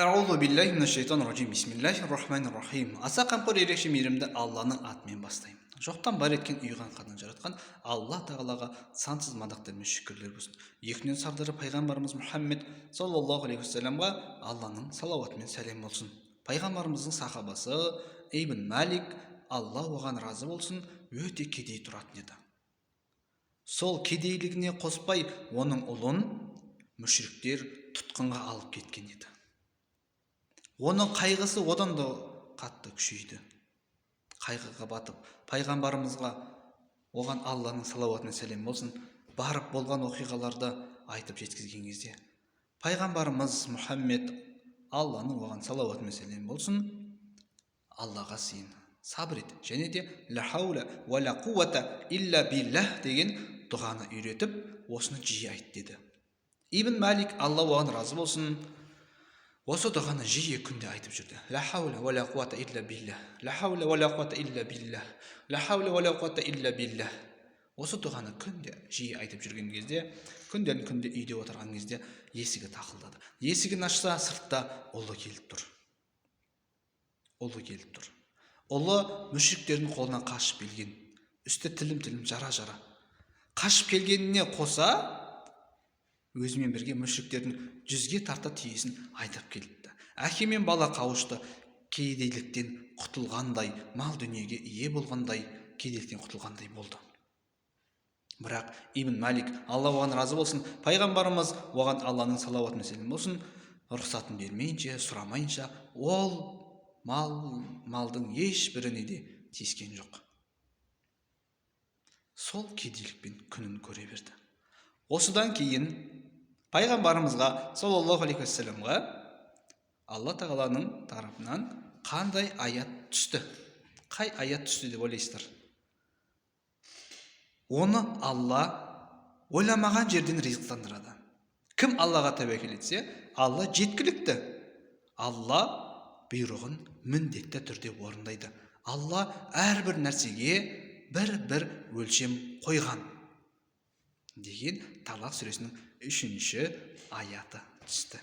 Əuzu billahi mineşşeytanirracim. Bismillahirrahmanirrahim. Аса қамқор ерекше мейірімді Алланың атымен бастаймын. Жоқтан бар еткен ұйыған қадын жаратқан Алла тағалаға сансыз мадақтар мен шүкірлер болсын. Екінен сардары пайғамбарымыз Мұхаммед саллаллаху алейхи вассаламға Алланың салауаты мен сәлем болсын. Пайғамбарымыздың сахабасы Ибн Малик, Алла оған разы болсын, өте кедей тұратын еді. Сол кедейлігіне қоспай, оның ұлын мүшриктер тұтқынға алып кеткен еді. Оның қайғысы одан да қатты күшейді. Қайғыға батып, пайғамбарымызға, оған Алланың салауатына сәлем болсын, барып болған оқиғаларды айтып жеткізген кезде, пайғамбарымыз Мұхаммед, Алланың оған салауатына сәлем болсын, Аллаға сыйын, сабыр ет, және де ла хаула ва ла қувата илля биллах деген дұғаны үйретіп, осыны жиі айт деді. Ибн Малик, Алла оған разы болсын, осы дұғаны жиі күнде айтып жүрді. Ла хаула ва ла қувата илля биллах, ла хаула ва ла қувата илля биллах, ла хаула ва ла қувата илля биллах. Осы дұғаны күнде жиі айтып жүрген кезде, күнде үйде отырған кезде есігі тақылдады. Есігін ашса, сыртта ұлы келіп тұр. Ұлы мүшриктердің қолынан қашып келген. Үсті тілім жара. Қашып келгеніне қоса, өзімен бірге мүшриктердің 100-ге тарта түйесін айдап келіпті. Әке мен бала қауышты, кедейліктен құтылғандай, мал дүниеге ие болғандай, кедейліктен құтылғандай болды. Бірақ Ибн Малик, Алла оған разы болсын, пайғамбарымыз оған Алланың салауатына сәлем болсын, рұқсатын бермейінше, сұрамайынша, ол малдың ешбіріне де тиіскен жоқ. Сол кедейлікпен күнін көре берді. Осыдан кейін пайғамбарымызға саллаллаху алейхи вассаламға Алла тағаланың тарапынан қандай аят түсті? Қай аят түсті деп ойлайсыздар? Оны Алла ойламаған жерден ризықтандырады. Кім Аллаға тәуекел етсе, Алла жеткілікті. Алла бұйрығын міндетті түрде орындайды. Алла әрбір нәрсеге бір өлшем қойған деген Талақ сүресінің 3-ші аяты түсті.